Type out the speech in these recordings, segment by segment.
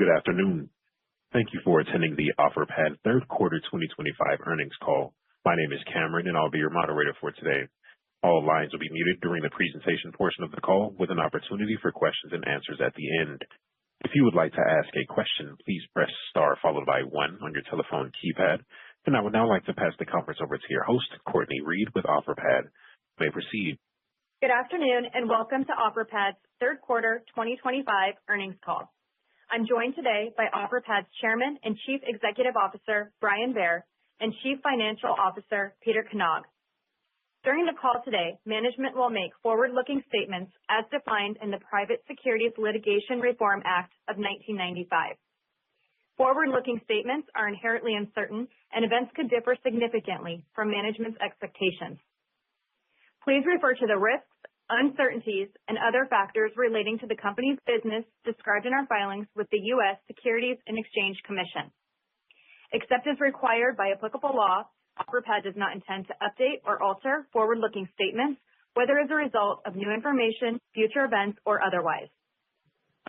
Good afternoon. Thank you for attending the Offerpad third quarter 2025 earnings call. My name is Cameron, and I'll be your moderator for today. All lines will be muted during the presentation portion of the call, with an opportunity for questions and answers at the end. If you would like to ask a question, please press star followed by 1 on your telephone keypad. And I would now like to pass the conference over to your host, Courtney Reed with Offerpad. You may proceed. Good afternoon, and welcome to Offerpad's third quarter 2025 earnings call. I'm joined today by Offerpad's Chairman and Chief Executive Officer, Brian Bair, and Chief Financial Officer, Peter Knag. During the call today, management will make forward-looking statements as defined in the Private Securities Litigation Reform Act of 1995. Forward-looking statements are inherently uncertain, and events could differ significantly from management's expectations. Please refer to the risks, uncertainties, and other factors relating to the company's business described in our filings with the U.S. Securities and Exchange Commission. Except as required by applicable law, Offerpad does not intend to update or alter forward-looking statements, whether as a result of new information, future events, or otherwise.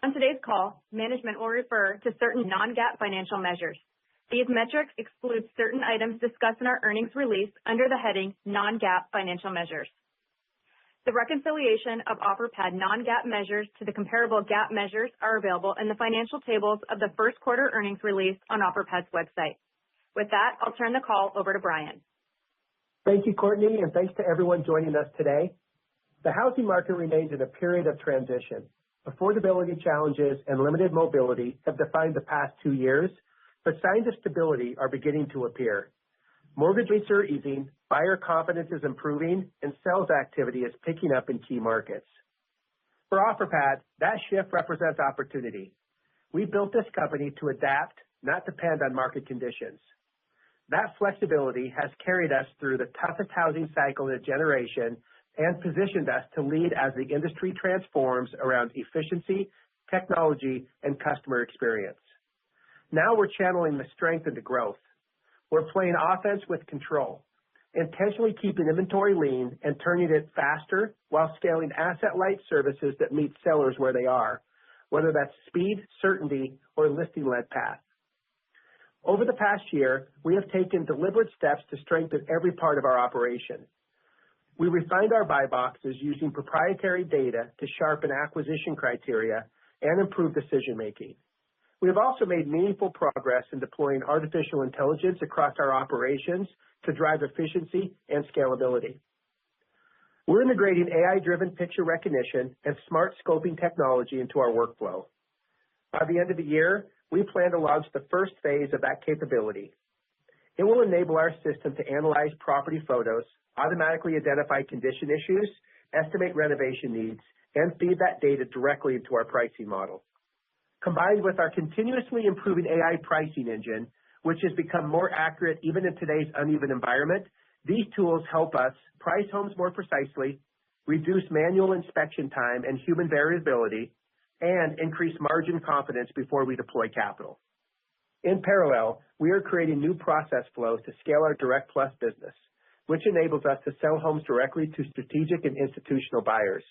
On today's call, management will refer to certain non-GAAP financial measures. These metrics exclude certain items discussed in our earnings release under the heading non-GAAP financial measures. The reconciliation of Offerpad non-GAAP measures to the comparable GAAP measures are available in the financial tables of the first quarter earnings release on Offerpad's website. With that, I'll turn the call over to Brian. Thank you, Courtney, and thanks to everyone joining us today. The housing market remains in a period of transition. Affordability challenges and limited mobility have defined the past 2 years, but signs of stability are beginning to appear. Mortgage rates are easing, buyer confidence is improving, and sales activity is picking up in key markets. For Offerpad, that shift represents opportunity. We built this company to adapt, not depend on market conditions. That flexibility has carried us through the toughest housing cycle in a generation and positioned us to lead as the industry transforms around efficiency, technology, and customer experience. Now we're channeling the strength into growth. We're playing offense with control, intentionally keeping inventory lean and turning it faster while scaling asset-light services that meet sellers where they are, whether that's speed, certainty, or listing-led path. Over the past year, we have taken deliberate steps to strengthen every part of our operation. We refined our buy boxes using proprietary data to sharpen acquisition criteria and improve decision-making. We have also made meaningful progress in deploying artificial intelligence across our operations to drive efficiency and scalability. We're integrating AI-driven picture recognition and smart scoping technology into our workflow. By the end of the year, we plan to launch the first phase of that capability. It will enable our system to analyze property photos, automatically identify condition issues, estimate renovation needs, and feed that data directly into our pricing model. Combined with our continuously improving AI pricing engine, which has become more accurate even in today's uneven environment, these tools help us price homes more precisely, reduce manual inspection time and human variability, and increase margin confidence before we deploy capital. In parallel, we are creating new process flows to scale our Direct Plus business, which enables us to sell homes directly to strategic and institutional buyers.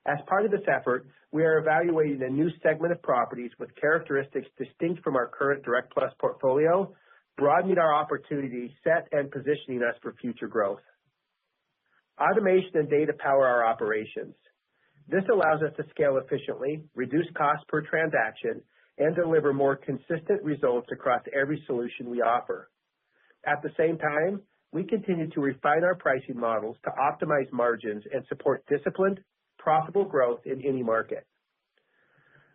As part of this effort, we are evaluating a new segment of properties with characteristics distinct from our current Direct Plus portfolio, broadening our opportunity set and positioning us for future growth. Automation and data power our operations. This allows us to scale efficiently, reduce costs per transaction, and deliver more consistent results across every solution we offer. At the same time, we continue to refine our pricing models to optimize margins and support disciplined, profitable growth in any market.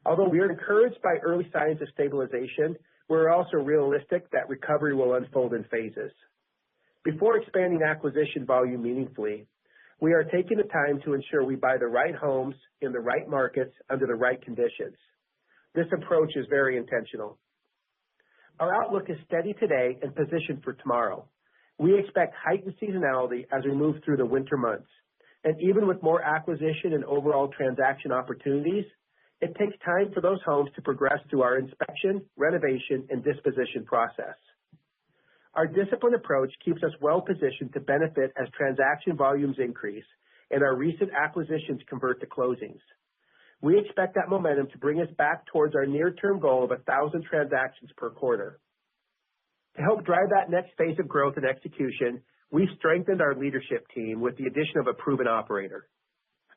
Although we are encouraged by early signs of stabilization, we're also realistic that recovery will unfold in phases. Before expanding acquisition volume meaningfully, we are taking the time to ensure we buy the right homes in the right markets under the right conditions. This approach is very intentional. Our outlook is steady today and positioned for tomorrow. We expect heightened seasonality as we move through the winter months. And even with more acquisition and overall transaction opportunities, it takes time for those homes to progress through our inspection, renovation, and disposition process. Our disciplined approach keeps us well positioned to benefit as transaction volumes increase and our recent acquisitions convert to closings. We expect that momentum to bring us back towards our near-term goal of 1,000 transactions per quarter. To help drive that next phase of growth and execution, we've strengthened our leadership team with the addition of a proven operator.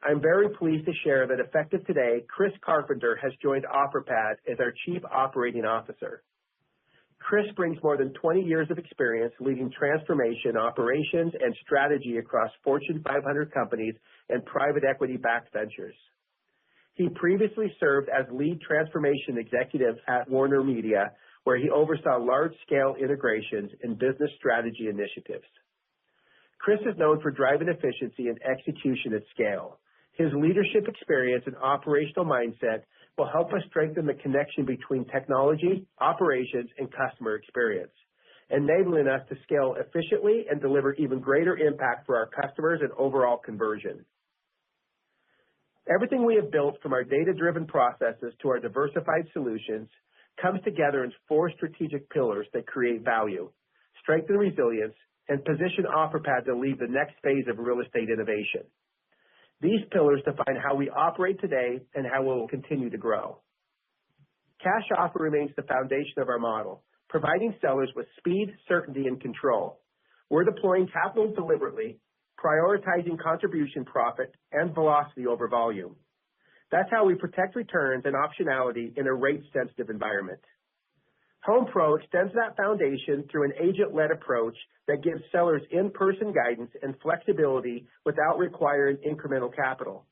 I'm very pleased to share that effective today, Chris Carpenter has joined Offerpad as our Chief Operating Officer. Chris brings more than 20 years of experience leading transformation, operations, and strategy across Fortune 500 companies and private equity-backed ventures. He previously served as lead transformation executive at Warner Media, where he oversaw large-scale integrations and business strategy initiatives. Chris is known for driving efficiency and execution at scale. His leadership experience and operational mindset will help us strengthen the connection between technology, operations, and customer experience, enabling us to scale efficiently and deliver even greater impact for our customers and overall conversion. Everything we have built, from our data-driven processes to our diversified solutions, comes together in 4 strategic pillars that create value, strengthen resilience, and position Offerpad to lead the next phase of real estate innovation. These pillars define how we operate today and how we will continue to grow. Cash offer remains the foundation of our model, providing sellers with speed, certainty, and control. We're deploying capital deliberately, prioritizing contribution profit and velocity over volume. That's how we protect returns and optionality in a rate-sensitive environment. HomePro extends that foundation through an agent-led approach that gives sellers in-person guidance and flexibility without requiring incremental capital.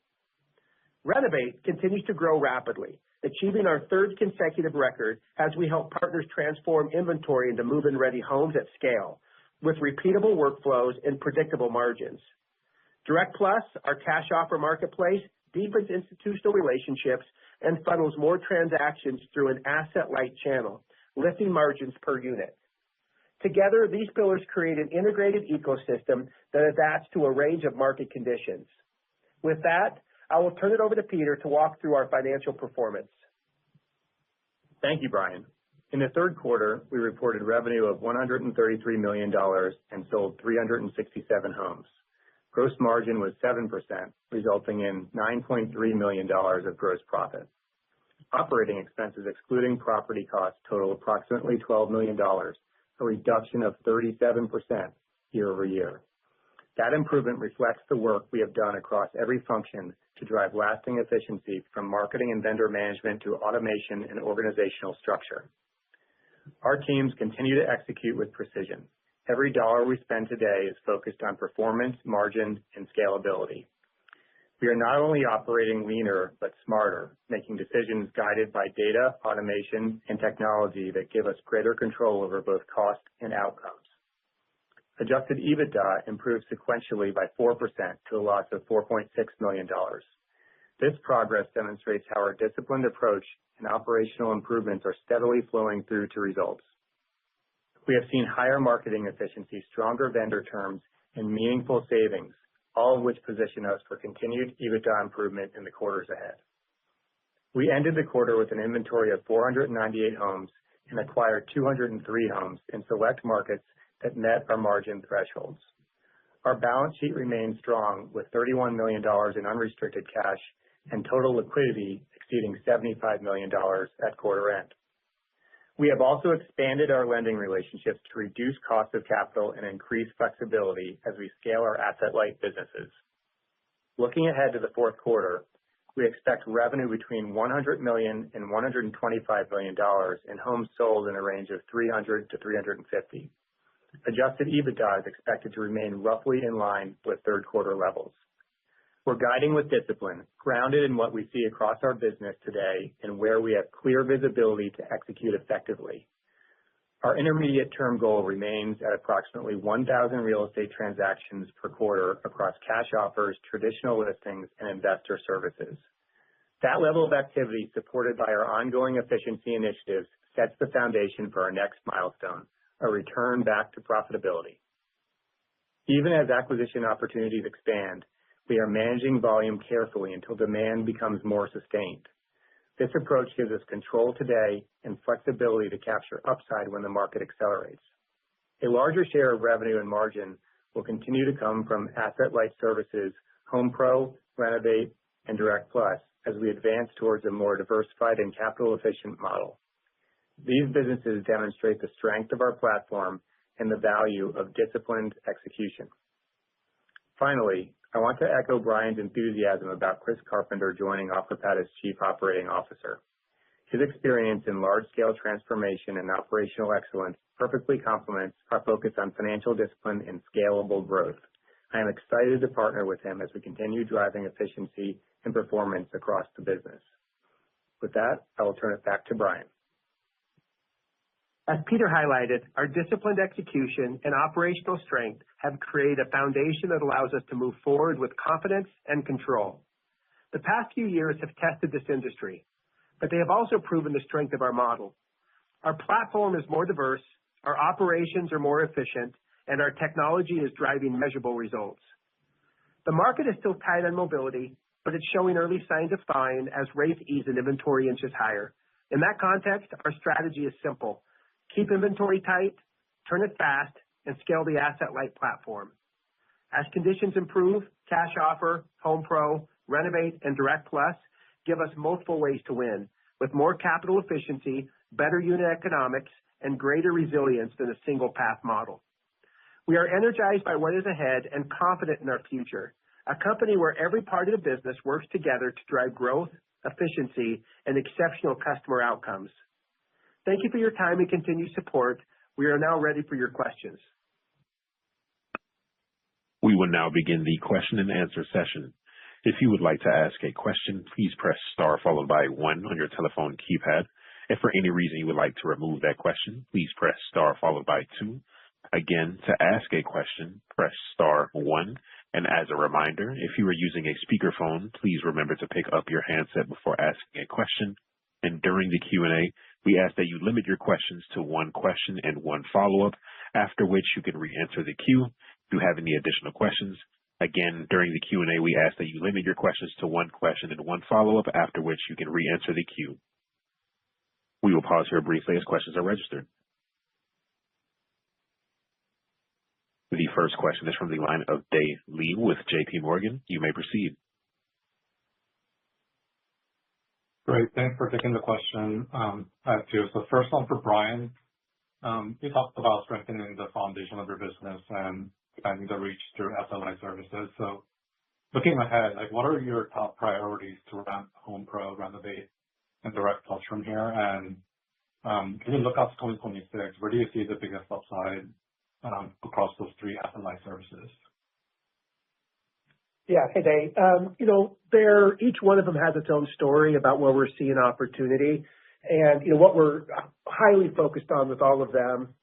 Renovate continues to grow rapidly, achieving our 3rd consecutive record as we help partners transform inventory into move-in-ready homes at scale, with repeatable workflows and predictable margins. Direct Plus, our cash offer marketplace, deepens institutional relationships and funnels more transactions through an asset-light channel, lifting margins per unit. Together, these pillars create an integrated ecosystem that adapts to a range of market conditions. With that, I will turn it over to Peter to walk through our financial performance. Thank you, Brian. In the third quarter, we reported revenue of $133 million and sold 367 homes. Gross margin was 7%, resulting in $9.3 million of gross profit. Operating expenses excluding property costs total approximately $12 million, a reduction of 37% year over year. That improvement reflects the work we have done across every function to drive lasting efficiency, from marketing and vendor management to automation and organizational structure. Our teams continue to execute with precision. Every dollar we spend today is focused on performance, margin, and scalability. We are not only operating leaner, but smarter, making decisions guided by data, automation, and technology that give us greater control over both cost and outcomes. Adjusted EBITDA improved sequentially by 4% to a loss of $4.6 million. This progress demonstrates how our disciplined approach and operational improvements are steadily flowing through to results. We have seen higher marketing efficiency, stronger vendor terms, and meaningful savings, all of which position us for continued EBITDA improvement in the quarters ahead. We ended the quarter with an inventory of 498 homes and acquired 203 homes in select markets that met our margin thresholds. Our balance sheet remains strong, with $31 million in unrestricted cash and total liquidity exceeding $75 million at quarter end. We have also expanded our lending relationships to reduce cost of capital and increase flexibility as we scale our asset-light businesses. Looking ahead to the fourth quarter, we expect revenue between $100 million and $125 million and homes sold in a range of 300 to 350. Adjusted EBITDA is expected to remain roughly in line with third quarter levels. We're guiding with discipline, grounded in what we see across our business today and where we have clear visibility to execute effectively. Our intermediate term goal remains at approximately 1,000 real estate transactions per quarter across cash offers, traditional listings, and investor services. That level of activity, supported by our ongoing efficiency initiatives, sets the foundation for our next milestone, a return back to profitability. Even as acquisition opportunities expand, we are managing volume carefully until demand becomes more sustained. This approach gives us control today and flexibility to capture upside when the market accelerates. A larger share of revenue and margin will continue to come from asset-light services, HomePro, Renovate, and Direct Plus, as we advance towards a more diversified and capital-efficient model. These businesses demonstrate the strength of our platform and the value of disciplined execution. Finally, I want to echo Brian's enthusiasm about Chris Carpenter joining Offerpad as Chief Operating Officer. His experience in large-scale transformation and operational excellence perfectly complements our focus on financial discipline and scalable growth. I am excited to partner with him as we continue driving efficiency and performance across the business. With that, I will turn it back to Brian. As Peter highlighted, our disciplined execution and operational strength have created a foundation that allows us to move forward with confidence and control. The past few years have tested this industry, but they have also proven the strength of our model. Our platform is more diverse, our operations are more efficient, and our technology is driving measurable results. The market is still tight on mobility, but it's showing early signs of thawing as rates ease and inventory inches higher. In that context, our strategy is simple. Keep inventory tight, turn it fast, and scale the asset-light platform. As conditions improve, Cash Offer, Home Pro, Renovate, and Direct Plus give us multiple ways to win, with more capital efficiency, better unit economics, and greater resilience than a single-path model. We are energized by what is ahead and confident in our future, a company where every part of the business works together to drive growth, efficiency, and exceptional customer outcomes. Thank you for your time and continued support. We are now ready for your questions. We will now begin the question and answer session. If you would like to ask a question, please press star followed by 1 on your telephone keypad. If for any reason you would like to remove that question, please press star followed by 2. Again, to ask a question, press star 1. And as a reminder, if you are using a speakerphone, please remember to pick up your handset before asking a question. And during the Q&A, we ask that you limit your questions to 1 question and 1 follow-up, after which you can re-enter the queue if you have any additional questions. Again, during the Q&A, we ask that you limit your questions to 1 question and 1 follow-up, after which you can re-enter the queue. We will pause here briefly as questions are registered. The first question is from the line of Dae Lee with JP Morgan. You may proceed. Great. Thanks for taking the question. I have 2. So first one for Brian. You talked about strengthening the foundation of your business and expanding the reach through asset-light services. So looking ahead, what are your top priorities to ramp Home Pro, Renovate, and Direct Plus from here? And can you look out to 2026? Where do you see the biggest upside across those 3 asset-light services? Yeah, hey, Dae. Each one of them has its own story about where we're seeing opportunity. And, what we're highly focused on with all of them,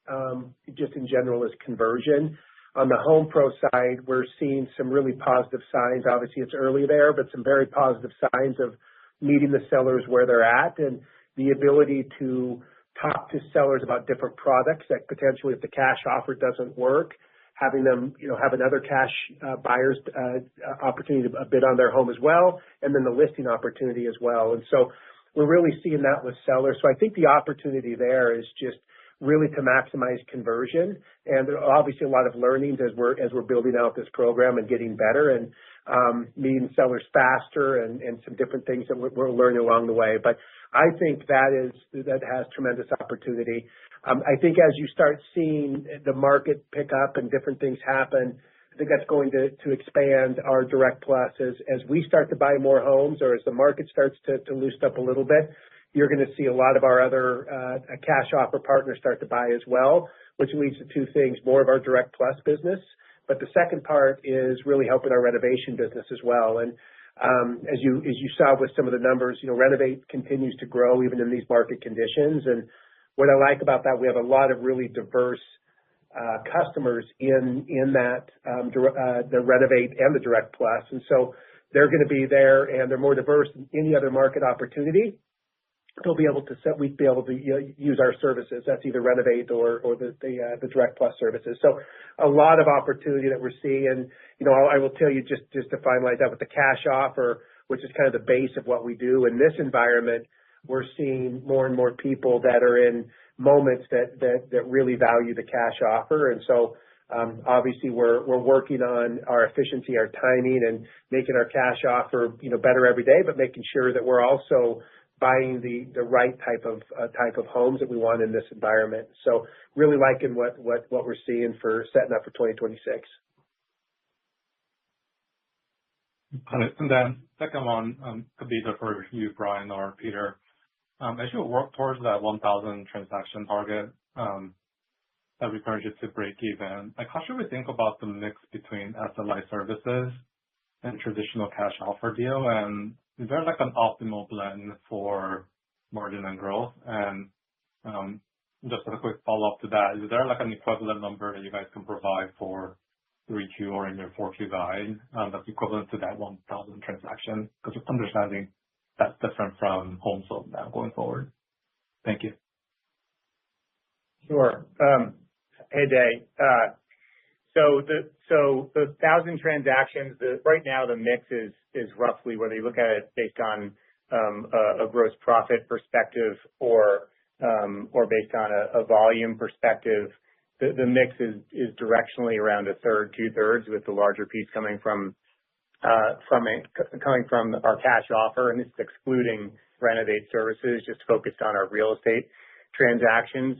just in general, is conversion. On the Home Pro side, we're seeing some really positive signs. Obviously, it's early there, but some very positive signs of meeting the sellers where they're at and the ability to talk to sellers about different products that potentially, if the cash offer doesn't work, having them, have another cash buyer's opportunity to bid on their home as well, and then the listing opportunity as well. And so we're really seeing that with sellers. So I think the opportunity there is just really to maximize conversion. And there are obviously a lot of learnings as we're building out this program and getting better and meeting sellers faster and some different things that we're learning along the way. But I think that has tremendous opportunity. I think as you start seeing the market pick up and different things happen, I think that's going to expand our Direct Plus as we start to buy more homes, or as the market starts to loosen up a little bit. You're going to see a lot of our other cash offer partners start to buy as well, which leads to 2 things: more of our Direct Plus business, but the second part is really helping our renovation business as well. And as you saw with some of the numbers, Renovate continues to grow even in these market conditions. And what I like about that, we have a lot of really diverse customers in that the Renovate and the Direct Plus, and so they're going to be there, and they're more diverse than any other market opportunity. We'd be able to use our services. That's either Renovate or the Direct Plus services. So a lot of opportunity that we're seeing. I will tell you just to finalize that with the cash offer, which is kind of the base of what we do in this environment. We're seeing more and more people that are in moments that really value the cash offer, and so Obviously, we're working on our efficiency, our timing, and making our cash offer, better every day, but making sure that we're also buying the right type of homes that we want in this environment. So really liking what we're seeing for setting up for 2026. Got it. And then second one could be either for you, Brian, or Peter. As you work towards that 1,000 transaction target that returns you to break even, how should we think about the mix between asset-light services and traditional cash offer deal? And is there an optimal blend for margin and growth? And just a quick follow-up to that, is there an equivalent number that you guys can provide for 3Q or in your 4Q guide that's equivalent to that 1,000 transaction? Because just understanding that's different from home sold now going forward. Thank you. Sure. Hey, Day. So the 1,000 transactions, right now the mix is roughly, whether you look at it based on a gross profit perspective or based on a volume perspective, the mix is directionally around a third, 2/3, with the larger piece coming from our cash offer, and this is excluding renovate services, just focused on our real estate transactions.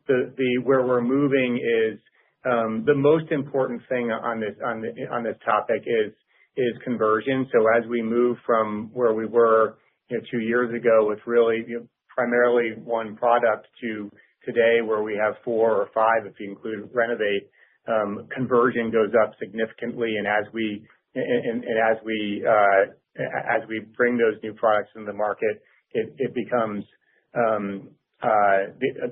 Where we're moving is the most important thing on this topic is conversion. So as we move from where we were 2 years ago with really primarily one product to today where we have 4 or 5 if you include renovate, conversion goes up significantly, and as we bring those new products into the market, it becomes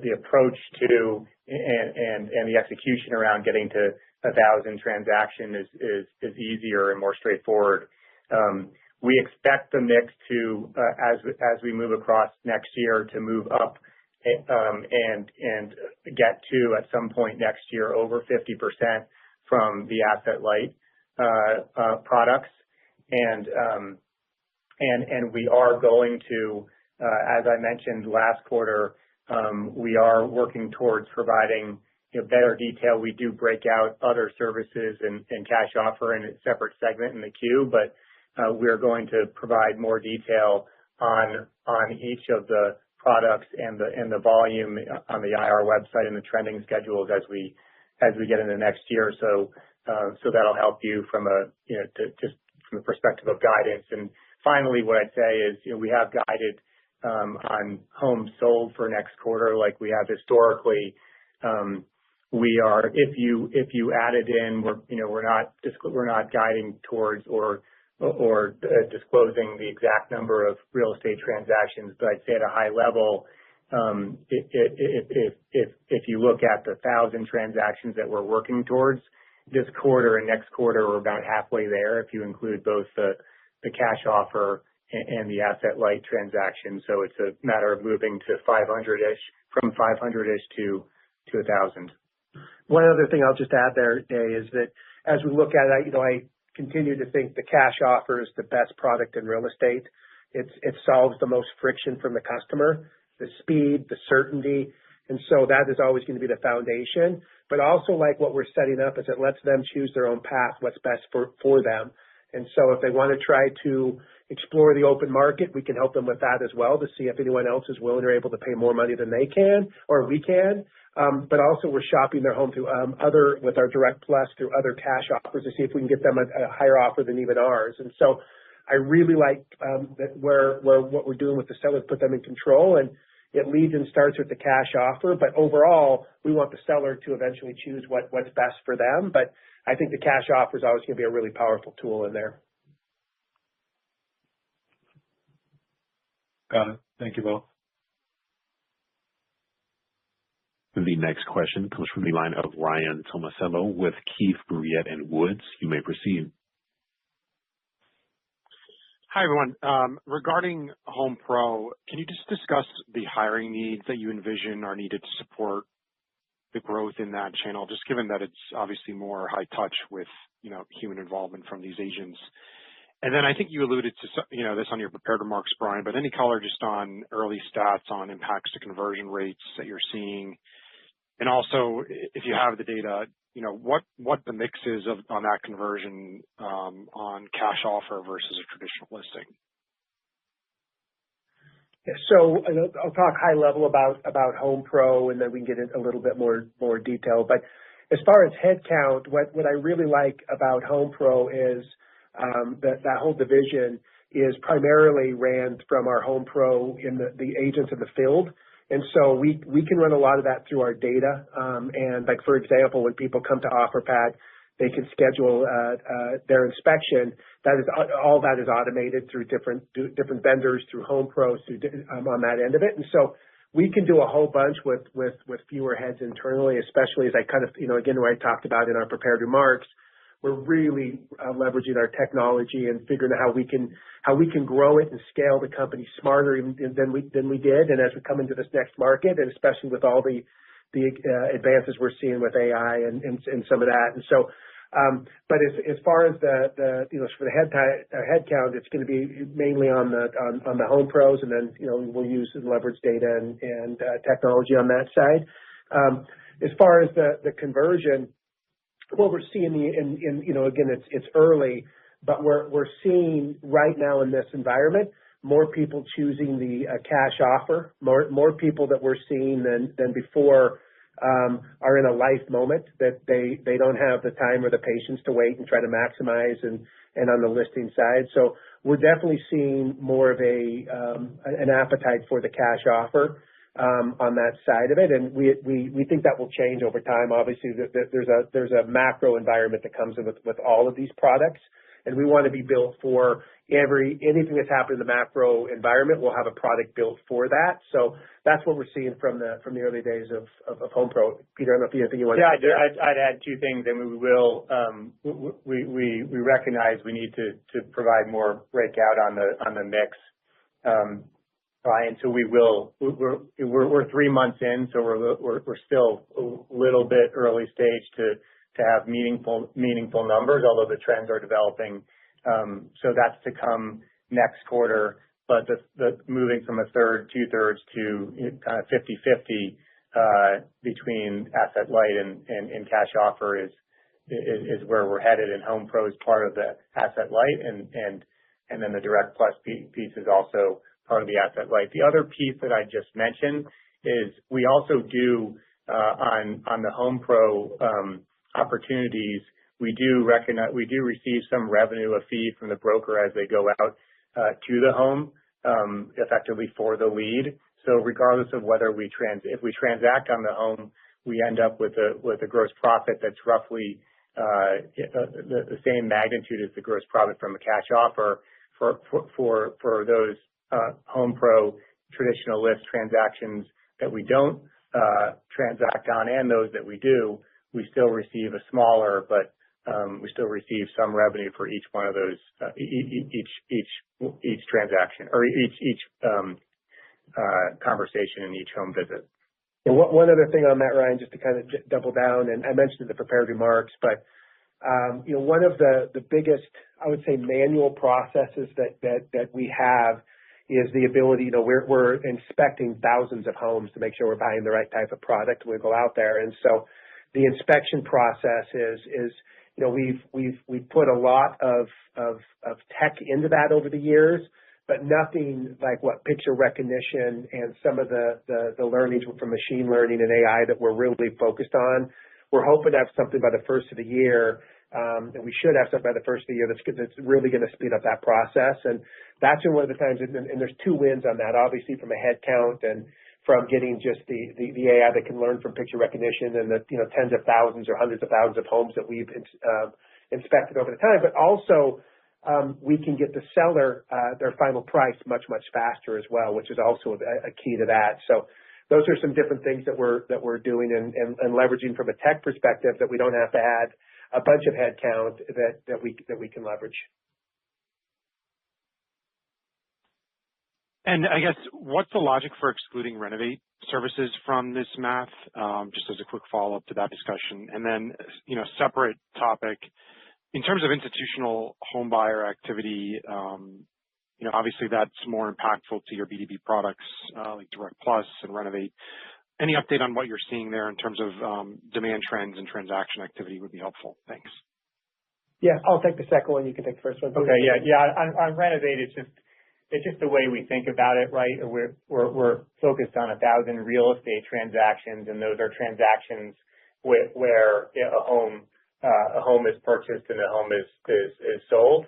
the approach to and the execution around getting to 1,000 transaction is easier and more straightforward. We expect the mix to as we move across next year to move up and get to at some point next year over 50% from the asset light products, and we are going to, as I mentioned last quarter, we are working towards providing better detail. We do break out other services and cash offer in a separate segment in the queue, but we're going to provide more detail on each of the products and the volume on the IR website and the trending schedules as we get into next year. So that'll help you from just from the perspective of guidance. And finally, what I'd say is we have guided on homes sold for next quarter like we have historically. We are, if you added in, we're not guiding towards or disclosing the exact number of real estate transactions, but I'd say at a high level, if you look at the 1,000 transactions that we're working towards this quarter and next quarter, we're about halfway there if you include both the cash offer and the asset light transaction. So it's a matter of moving to 500-ish, from 500-ish to 1,000. One other thing I'll just add there, Day, is that as we look at it, I continue to think the cash offer is the best product in real estate. It solves the most friction from the customer, the speed, the certainty, and so that is always going to be the foundation. But also, like what we're setting up is it lets them choose their own path, what's best for them. And so if they want to try to explore the open market, we can help them with that as well to see if anyone else is willing or able to pay more money than they can or we can. But also we're shopping their home through with our Direct Plus through other cash offers to see if we can get them a higher offer than even ours. And so I really like that where what we're doing with the sellers, put them in control, and it leads and starts with the cash offer. But overall, we want the seller to eventually choose what's best for them. But I think the cash offer is always going to be a really powerful tool in there. Got it. Thank you both. The next question comes from the line of Ryan Tomasello with Keefe, Bruyette & Woods. You may proceed. Hi, everyone. Regarding Home Pro, can you just discuss the hiring needs that you envision are needed to support the growth in that channel, just given that it's obviously more high touch with, human involvement from these agents? And then I think you alluded to, this on your prepared remarks, Brian, but any color just on early stats on impacts to conversion rates that you're seeing? And also, if you have the data, what the mix is on that conversion on cash offer versus a traditional listing. So I'll talk high level about Home Pro, and then we can get into a little bit more detail. But as far as headcount, what I really like about Home Pro is that whole division is primarily ran from our Home Pro in the agents in the field. And so we can run a lot of that through our data. And like, for example, when people come to Offerpad, they can schedule their inspection. All that is automated through different vendors, through Home Pro, on that end of it. And so we can do a whole bunch with fewer heads internally, especially as I kind of, again, what I talked about in our prepared remarks. We're really leveraging our technology and figuring out how we can grow it and scale the company smarter than we did. And as we come into this next market, and especially with all the advances we're seeing with AI and some of that. And so, but as far as for the head count, it's going to be mainly on the Home Pros, and then, we'll use and leverage data and technology on that side. As far as the conversion, what we're seeing again, it's early, but we're seeing right now in this environment, more people choosing the cash offer, more people that we're seeing than before are in a life moment that they don't have the time or the patience to wait and try to maximize and on the listing side. So we're definitely seeing more of an appetite for the cash offer on that side of it, and we think that will change over time. Obviously, there's a macro environment that comes in with all of these products, and we want to be built for anything that's happened in the macro environment. We'll have a product built for that. So that's what we're seeing from the early days of Home Pro. Peter, I don't know if you have anything you want to add. Yeah, I'd add two things, and we will. We recognize we need to provide more breakout on the mix. Brian, so we will. We're 3 months in, so we're still a little bit early stage to have meaningful numbers, although the trends are developing. So that's to come next quarter. But the moving from a third, 2/3 to kind of 50-50 between asset light and cash offer is where we're headed. And Home Pro is part of the asset light, and then the Direct Plus piece is also part of the asset light. The other piece that I just mentioned is we also do on the Home Pro opportunities, we do receive some revenue, a fee from the broker as they go out to the home, effectively for the lead. So regardless of whether if we transact on the home, we end up with a gross profit that's roughly the same magnitude as the gross profit from a cash offer for those Home Pro traditional list transactions that we don't transact on, and those that we do, we still receive a smaller, but we still receive some revenue for each one of those, each transaction or each conversation in each home visit. And one other thing on that, Ryan, just to kind of double down, and I mentioned in the prepared remarks, but one of the biggest, I would say, manual processes that we have is the ability, we're inspecting thousands of homes to make sure we're buying the right type of product when we go out there. And so the inspection process is we've put a lot of tech into that over the years, but nothing like what picture recognition and some of the learnings from machine learning and AI that we're really focused on. We're hoping to have something by the first of the year, and we should have something by the first of the year that's really going to speed up that process. And that's one of the times, and there's two wins on that, obviously from a head count and from getting just the AI that can learn from picture recognition and the tens of thousands or hundreds of thousands of homes that we've inspected over the time, but also we can get the seller their final price much faster as well, which is also a key to that. So those are some different things that we're doing and leveraging from a tech perspective that we don't have to add a bunch of headcount that we can leverage. And I guess what's the logic for excluding renovate services from this math? Just as a quick follow-up to that discussion, and then separate topic in terms of institutional home buyer activity. Obviously that's more impactful to your B2B products like Direct Plus and Renovate. any update on what you're seeing there in terms of demand trends and transaction activity would be helpful. Thanks. Yeah, I'll take the second one. You can take the first one. Okay. Yeah. On Renovate, it's just the way we think about it, right? We're focused on 1,000 real estate transactions, and those are transactions where a home is purchased and a home is sold.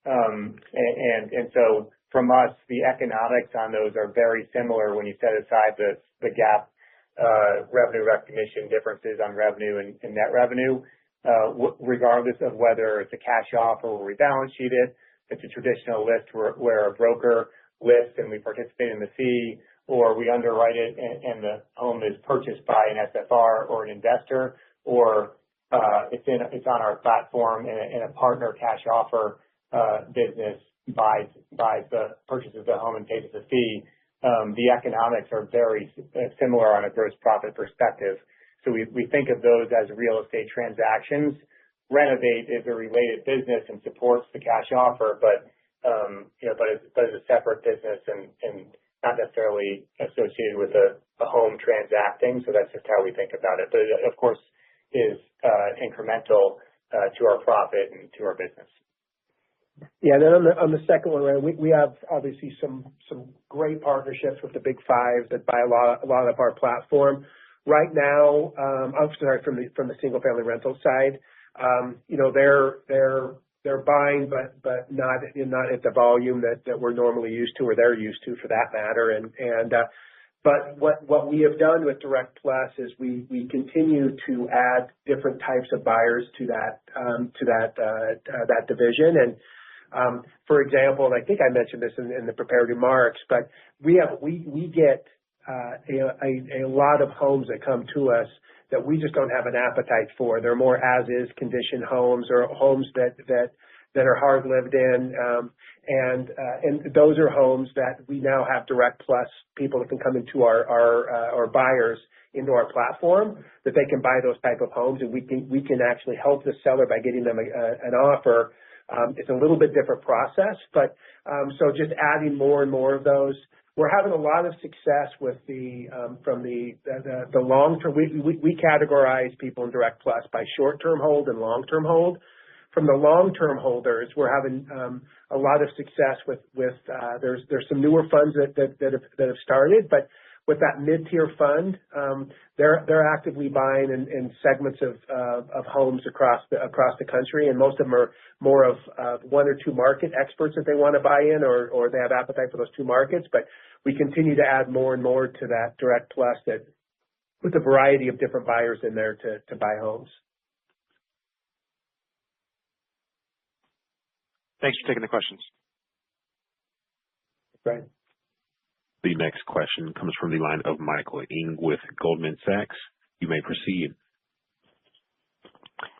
And so from us, the economics on those are very similar when you set aside the GAAP revenue recognition differences on revenue and net revenue, regardless of whether it's a cash offer or we balance sheet it. It's a traditional list where a broker lists and we participate in the fee, or we underwrite it and the home is purchased by an SFR or an investor, or it's on our platform and a partner cash offer business purchases the home and pays the fee. The economics are very similar on a gross profit perspective. So we think of those as real estate transactions. Renovate is a related business and supports the cash offer, but it's a separate business and not necessarily associated with a home transacting. So that's just how we think about it. But it, of course, is incremental to our profit and to our business. Yeah. Then on the second one, right, we have obviously some great partnerships with the big five that buy a lot of our platform. Right now, I'm sorry, from the single family rental side, they're buying, but not at the volume that we're normally used to, or they're used to, for that matter. But what we have done with Direct Plus is we continue to add different types of buyers to that division. And for example, and I think I mentioned this in the prepared remarks, but we get a lot of homes that come to us that we just don't have an appetite for. They're more as-is condition homes, or homes that are hard lived in, and those are homes that we now have Direct Plus people that can come into our buyers into our platform, that they can buy those type of homes, and we can actually help the seller by getting them an offer. It's a little bit different process, but so just adding more and more of those. We're having a lot of success with from the long term. We categorize people in Direct Plus by short term hold and long term hold. From the long term holders, we're having a lot of success with there's some newer funds that have started, but with that mid tier fund, they're actively buying in segments of homes across the country, and most of them are more of one or two market experts that they want to buy in, or they have appetite for those two markets. But we continue to add more and more to that Direct Plus, that with a variety of different buyers in there to buy homes. Thanks for taking the questions. Right. The next question comes from the line of Michael Ng with Goldman Sachs. You may proceed.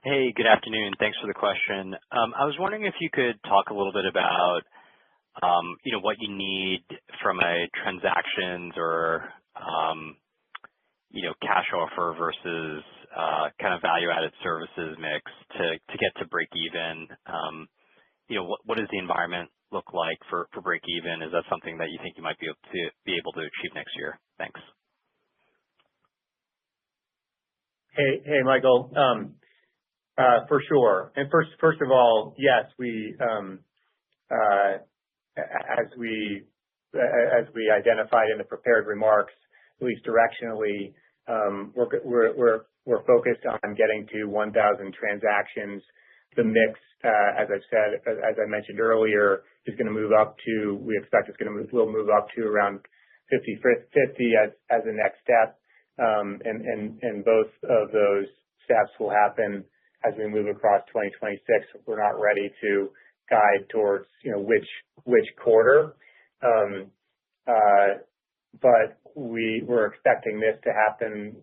Hey, good afternoon. Thanks for the question. I was wondering if you could talk a little bit about, what you need from a transactions or, cash offer versus kind of value-added services mix to get to break even. What does the environment look like for break even? Is that something that you think you might be able to achieve next year? Thanks. Hey, Michael. For sure. And first of all, yes, we as we identified in the prepared remarks, at least directionally, we're focused on getting to 1,000 transactions. The mix, as I mentioned earlier, is going to move up to. We expect will move up to around 50-50 as the next step, and both of those steps will happen as we move across 2026. We're not ready to guide towards which quarter, but we're expecting this to happen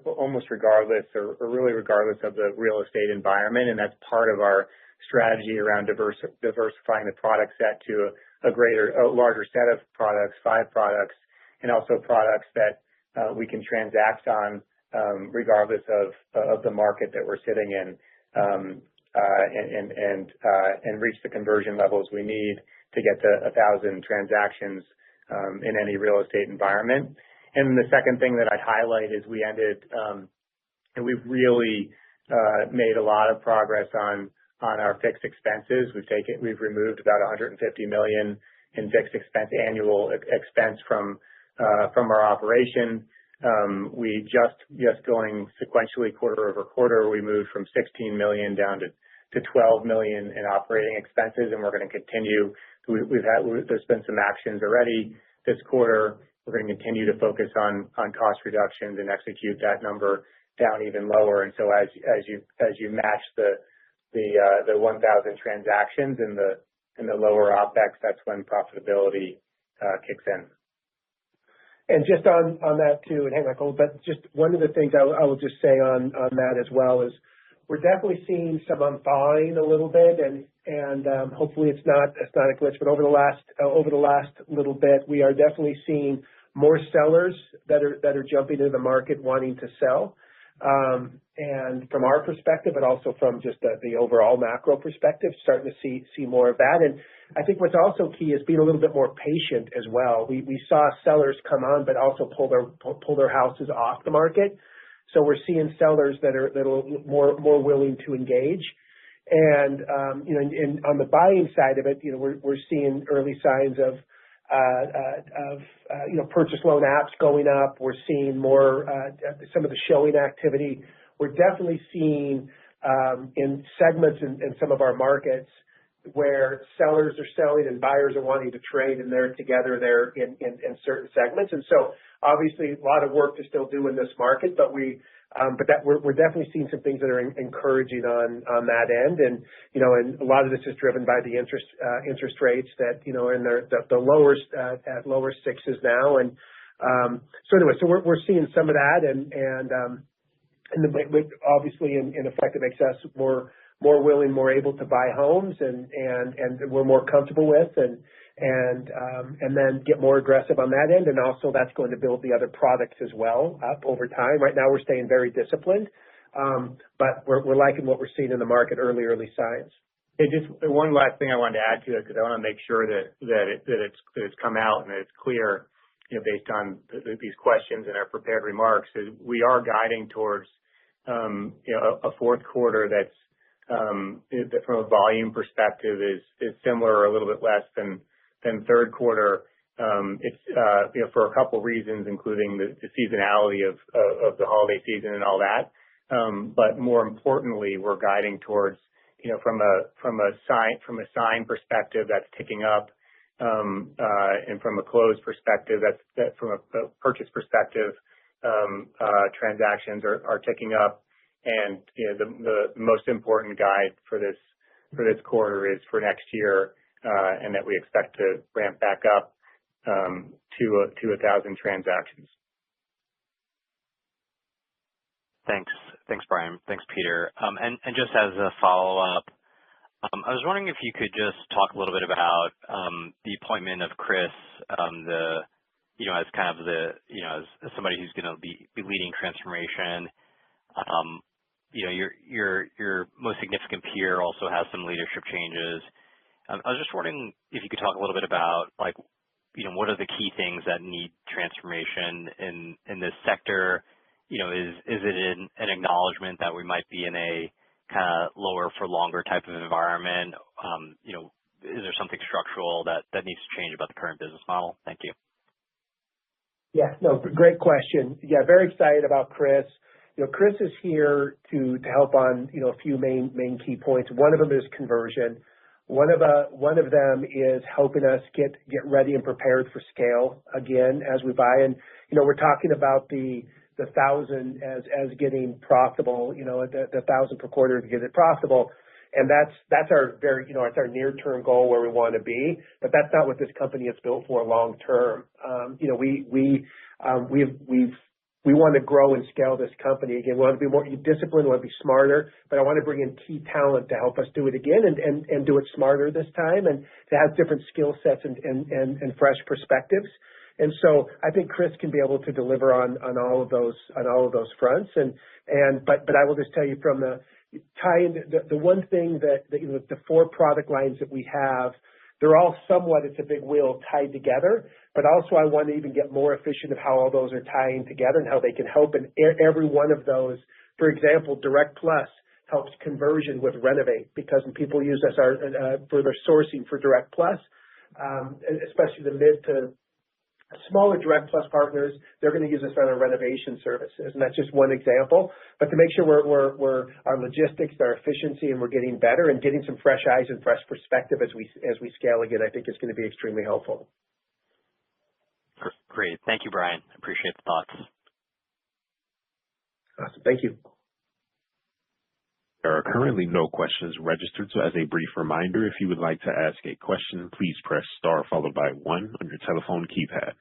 almost regardless, or really regardless of the real estate environment, and that's part of our strategy around diversifying the product set to a larger set of products, 5 products, and also products that we can transact on regardless of the market that we're sitting in, and reach the conversion levels we need to get to 1,000 transactions in any real estate environment. And the second thing that I'd highlight is and we've really made a lot of progress on our fixed expenses. We've removed about $150 million in fixed expense, annual expense from our operation. We just going sequentially quarter over quarter, we moved from $16 million down to $12 million in operating expenses, and we're going to continue. There's been some actions already this quarter. We're going to continue to focus on cost reductions and execute that number down even lower. And so as you match the 1,000 transactions and the lower OpEx, that's when profitability kicks in. And just on that too, and hey, Michael, but just one of the things I will just say on that as well is we're definitely seeing some unthawing a little bit, and hopefully it's not a glitch, but over the last little bit, we are definitely seeing more sellers that are jumping into the market wanting to sell. And from our perspective, but also from just the overall macro perspective, starting to see more of that. And I think what's also key is being a little bit more patient as well. We saw sellers come on, but also pull their houses off the market. So we're seeing sellers that are more willing to engage. And on the buying side of it, we're seeing early signs of purchase loan apps going up. We're seeing more some of the showing activity. We're definitely seeing in segments in some of our markets where sellers are selling and buyers are wanting to trade, and they're together there in certain segments. And so obviously a lot of work to still do in this market, but we're definitely seeing some things that are encouraging on that end. And and a lot of this is driven by the interest rates that in the lower at lower sixes now. And so anyway, so we're seeing some of that, and obviously in effect it makes us more willing, more able to buy homes, and we're more comfortable with, and then get more aggressive on that end. And also that's going to build the other products as well up over time. Right now we're staying very disciplined, but we're liking what we're seeing in the market, early signs. Hey, just one last thing I wanted to add to it, because I want to make sure that it's come out and that it's clear, based on these questions and our prepared remarks, is we are guiding towards a fourth quarter that's from a volume perspective is similar or a little bit less than third quarter. It's for a couple reasons, including the seasonality of the holiday season and all that. But more importantly, we're guiding towards from a sign perspective that's ticking up, and from a close perspective that from a purchase perspective, transactions are ticking up. And the most important guide for this quarter is for next year, and that we expect to ramp back up to 1,000 transactions. Thanks, Brian. Thanks, Peter. And just as a follow-up, I was wondering if you could just talk a little bit about the appointment of Chris, as kind of as somebody who's going to be leading transformation. Your most significant peer also has some leadership changes. I was just wondering if you could talk a little bit about what are the key things that need transformation in this sector? Is it an acknowledgement that we might be in a kind of lower for longer type of environment? Is there something structural that needs to change about the current business model? Thank you. Yeah, no, great question. Yeah, very excited about Chris. Chris is here to help on a few main key points. One of them is conversion. One of them is helping us get ready and prepared for scale again as we buy. And we're talking about the 1,000 as getting profitable. The 1,000 per quarter to get it profitable. And that's our it's our near-term goal where we want to be, but that's not what this company is built for long term. We want to grow and scale this company again. We want to be more disciplined. We want to be smarter, but I want to bring in key talent to help us do it again and do it smarter this time, and to have different skill sets and fresh perspectives. And so I think Chris can be able to deliver on all of those fronts. But I will just tell you from the one thing that the four product lines that we have, they're all somewhat, it's a big wheel tied together, but also I want to even get more efficient of how all those are tying together and how they can help in every one of those. For example, Direct Plus helps conversion with Renovate, because when people use us for their sourcing for Direct Plus, especially the mid to smaller Direct Plus partners, they're going to use us on our renovation services. And that's just one example. But to make sure our logistics, our efficiency, and we're getting better and getting some fresh eyes and fresh perspective as we scale again, I think is going to be extremely helpful. Great. Thank you, Brian. Appreciate the thoughts. Awesome. Thank you. There are currently no questions registered, so as a brief reminder, if you would like to ask a question, please press star followed by 1 on your telephone keypad.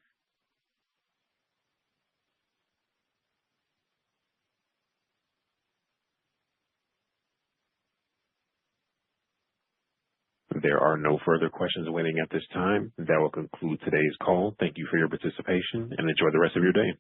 There are no further questions waiting at this time. That will conclude today's call. Thank you for your participation and enjoy the rest of your day.